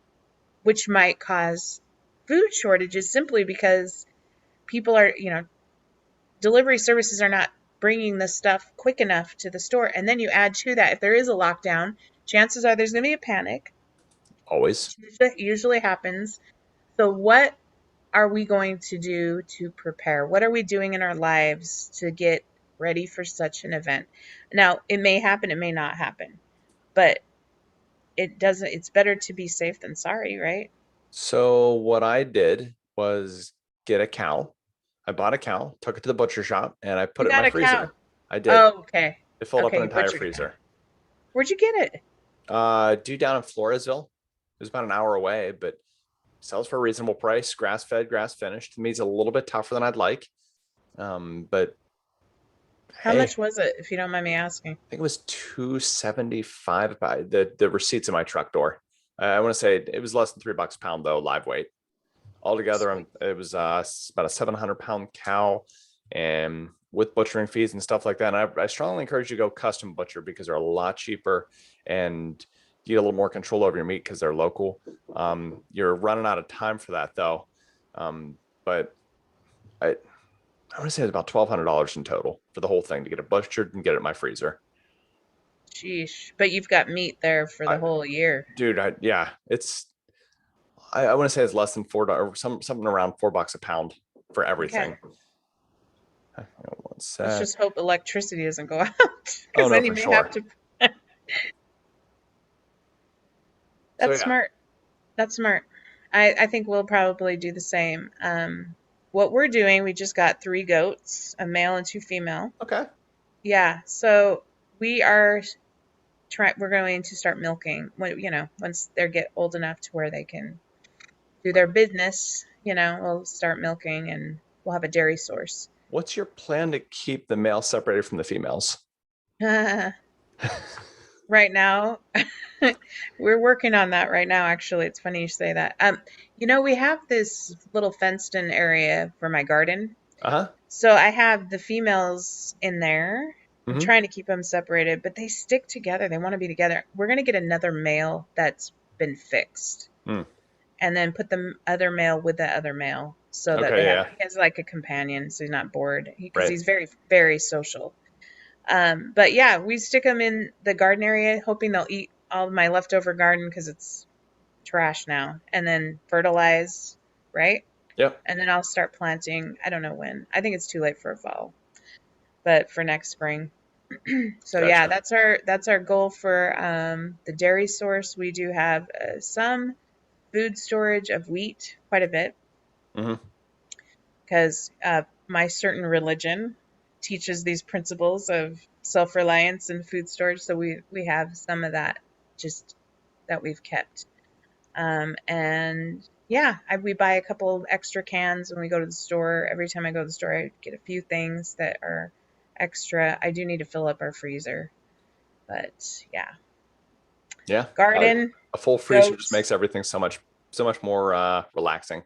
which might cause food shortages simply because people are, delivery services are not bringing the stuff quick enough to the store. And then you add to that, if there is a lockdown, chances are there's going to be a panic, Always. which usually happens. So, what are we going to do to prepare? What are we doing in our lives to get ready for such an event? Now, it may happen, it may not happen, but it's better to be safe than sorry, right? So what I did was get a cow. I bought a cow, took it to the butcher shop, and I put You it in got my a cow. freezer. I did. Oh, okay. It filled up Okay, an you entire butchered a cow. freezer. Where'd you get it? Due down in Floresville. It was about an hour away, but sells for a reasonable price. Grass fed, grass finished. To me, it's a little bit tougher than I'd like. But How hey, much was it, if you don't mind me asking? I think it was 275 by the receipts in my truck door. I want to say it was less than $3 a pound though, live weight. Altogether, Sweet. it was about a 700-pound cow, and with butchering fees and stuff like that. And I strongly encourage you to go custom butcher because they're a lot cheaper and you get a little more control over your meat because they're local. You're running out of time for that though. But I want to say it's about $1,200 in total for the whole thing to get it butchered and get it in my freezer. Sheesh. But you've got meat there for the I, whole year. dude, yeah, I want to say it's less than $4, something around $4 a pound for Okay. everything. Hang on one Let's sec. just hope electricity doesn't go out Oh because no, then you for may have sure. to. So That's yeah, smart. That's smart. I think we'll probably do the same. What we're doing, we just got three goats, a male and two female. okay. Yeah, so we are we're going to start milking once they get old enough to where they can do their business, we'll start milking and we'll have a dairy source. What's your plan to keep the males separated from the females? Right now, we're working on that right now, actually. It's funny you say that. We have this little fenced in area for my garden. Uh-huh. So I have the females in there. I'm Hmm. trying to keep them separated, but they stick together. They want to be together. We're going to get another male that's been fixed Mm. and then put the other male with the other male so that Okay, yeah, he has like a companion so he's not bored because right. he's very, very social. But yeah, we stick them in the garden area, hoping they'll eat all of my leftover garden because it's trash now, and then fertilize, right? Yep. And then I'll start planting. I don't know when. I think it's too late for a fall, but for next spring. So yeah, Gotcha. that's our goal for the dairy source. We do have some food storage of wheat, quite a bit, Hmm. because my certain religion teaches these principles of self-reliance and food storage. So we have some of that just that we've kept. And yeah, we buy a couple of extra cans when we go to the store. Every time I go to the store, I get a few things that are extra. I do need to fill up our freezer, but yeah, Yeah. garden, A full freezer just goats. makes everything so much more relaxing.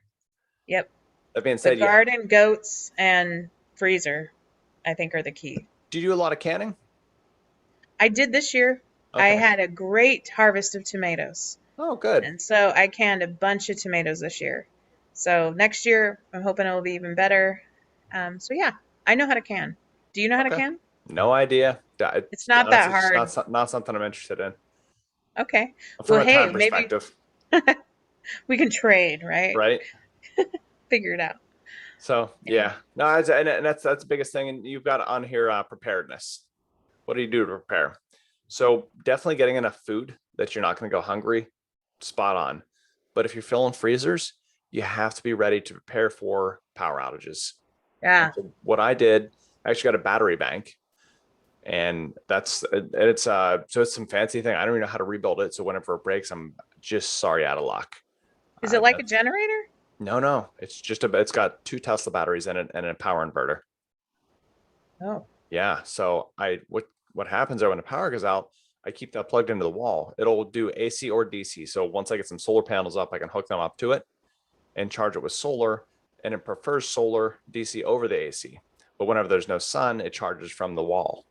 Yep, That being the said, yeah. garden, goats, and freezer, I think are the key. Do you do a lot of canning? I did this year. I Okay. had a great harvest of tomatoes. Oh, good. And so I canned a bunch of tomatoes this year. So next year, I'm hoping it will be even better. So yeah, I know how to can. Do you know how to Okay. can? No idea. It's It's not that honestly just hard. not something I'm interested in. Okay. From Well, a time hey, maybe perspective, we can trade, right? right? Figure it out. So Yeah. yeah, no, and that's the biggest thing. And you've got on here preparedness. What do you do to prepare? So definitely getting enough food that you're not going to go hungry, spot on. But if you're filling freezers, you have to be ready to prepare for power outages. And Yeah. so what I did, I actually got a battery bank, and so it's some fancy thing. I don't even know how to rebuild it. So whenever it breaks, I'm just sorry out of luck. Is it like a That's generator? no, it's just it's got two Tesla batteries in it and a power inverter. Oh. Yeah. So what happens are when the power goes out, I keep that plugged into the wall. It'll do AC or DC. So once I get some solar panels up, I can hook them up to it and charge it with solar. And it prefers solar DC over the AC. But whenever there's no sun, it charges from the wall.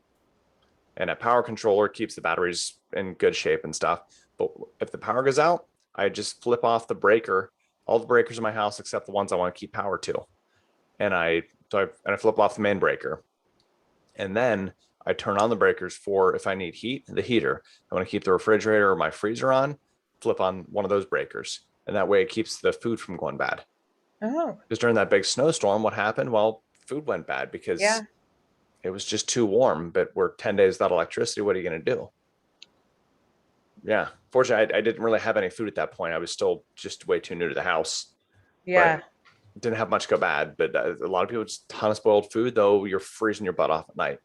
And a power controller keeps the batteries in good shape and stuff. But if the power goes out, I just flip off the breaker, all the breakers in my house except the ones I want to keep power to. And I flip off the main breaker. And then I turn on the breakers for if I need heat, the heater. I want to keep the refrigerator or my freezer on, flip on one of those breakers. And that way it keeps the food from going bad. Oh, Because during that big snowstorm, what happened? Well, food went bad yeah. because it was just too warm, but we're 10 days without electricity. What are you going to do? Yeah. Fortunately, I didn't really have any food at that point. I was still just way too new to the house, but Yeah. didn't have much go bad. But a lot of people just a ton of spoiled food, though. You're freezing your butt off at night.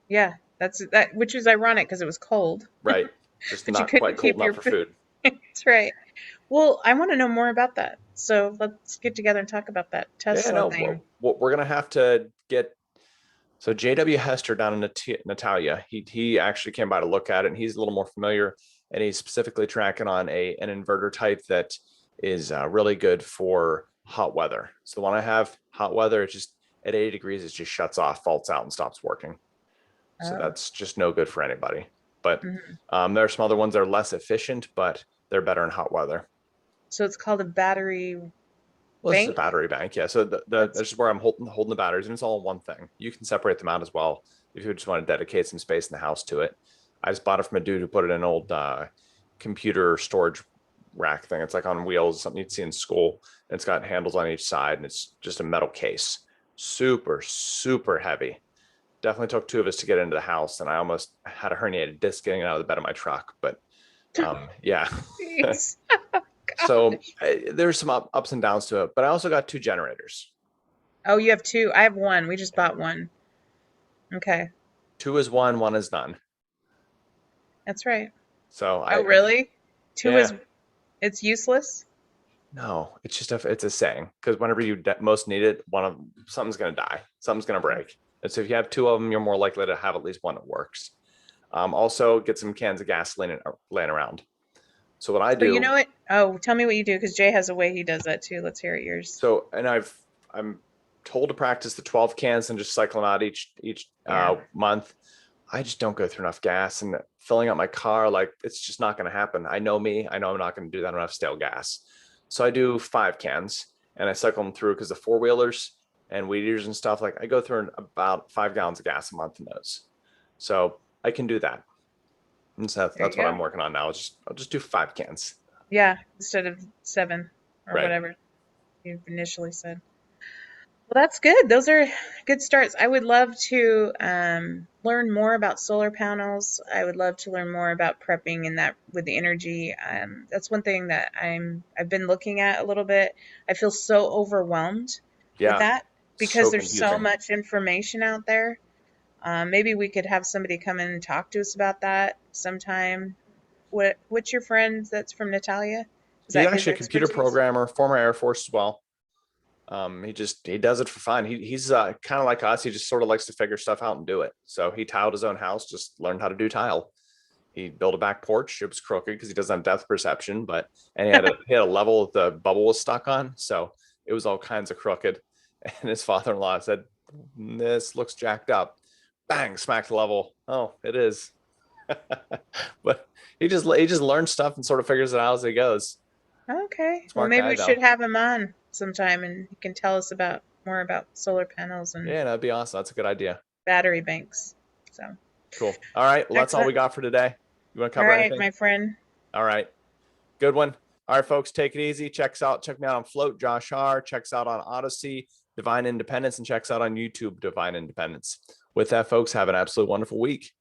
Yeah. That's that, which is ironic because it was cold, Right. Just but you not quite couldn't cold keep your enough for food. food. That's right. Well, I want to know more about that. So let's get together and talk about that Yeah, Tesla no, thing. we're gonna have to get. So JW Hester down in Natalia, he actually came by to look at it, and he's a little more familiar, and he's specifically tracking on an inverter type that is really good for hot weather. So the one I have, hot weather, it's just at 80 degrees, it just shuts off, faults out, and stops working. So Oh. that's just no good for anybody. But Mhm. there are some other ones that are less efficient, but they're better in hot weather. So it's called a battery Well, this is a bank? battery bank. Yeah. So That's this is where I'm holding the batteries, and it's all in one thing. You can separate them out as well if you just want to dedicate some space in the house to it. I just bought it from a dude who put it in an old computer storage rack thing. It's like on wheels, something you'd see in school. And it's got handles on each side, and it's just a metal case. Super, super heavy. Definitely took two of us to get into the house, and I almost had a herniated disc getting out of the bed of my truck. But yeah. jeez. So Gosh. there's some ups and downs to it, but I also got two generators. Oh, you have two. I have one. We just bought one. Okay. Two is one, one is none. That's right. So Oh, really? Two yeah, is it's useless? no, it's just it's a saying because whenever you most need it, one of something's gonna die, something's gonna Oh. break, and so if you have two of them, you're more likely to have at least one that works. Also, get some cans of gasoline laying around. So what I So you do, know what? Oh, tell me what you do because Jay has a way he does that too. Let's hear it yours. so and I'm told to practice the 12 cans and just cycle them out each Yeah. month. I just don't go through enough gas and filling up my car. Like it's just not going to happen. I know me. I know I'm not going to do that. I don't have stale gas. So I do 5 cans and I cycle them through because the four wheelers and weed eaters and stuff, like I go through about 5 gallons of gas a month in those. So I can do that. And so There that's you what go. I'm working on now. I'll just do 5 cans. Yeah, instead of seven or Right. whatever you initially said. Well, that's good. Those are good starts. I would love to learn more about solar panels. I would love to learn more about prepping and that with the energy. That's one thing that I've been looking at a little bit. I feel so overwhelmed with Yeah. that because So there's so confusing. much information out there. Maybe we could have somebody come in and talk to us about that sometime. What's your friend that's from Natalia? Is He's that his actually a computer expertise? programmer, former Air Force as well. He does it for fun. He's kind of like us. He just sort of likes to figure stuff out and do it. So he tiled his own house, just learned how to do tile. He built a back porch. It was crooked because he doesn't have depth perception, but and he had a level the bubble was stuck on, so it was all kinds of crooked. And his father-in-law said, "This looks jacked up." Bang, smacked the level. Oh, it is. But he just learns stuff and sort of figures it out as he goes. Okay. Well, Smart maybe guy we should though. have him on sometime and he can tell us about more about solar panels and Yeah, that'd be awesome. That's a good idea. battery banks. So, Cool. All right. Well, that's all we excellent. got for today. You want to All cover right, anything? my friend. All right. Good one. All right, folks, take it easy. Check me out on Float, Josh R. Checks out on Odyssey, Divine Independence, and checks out on YouTube, Divine Independence. With that, folks, have an absolute wonderful week.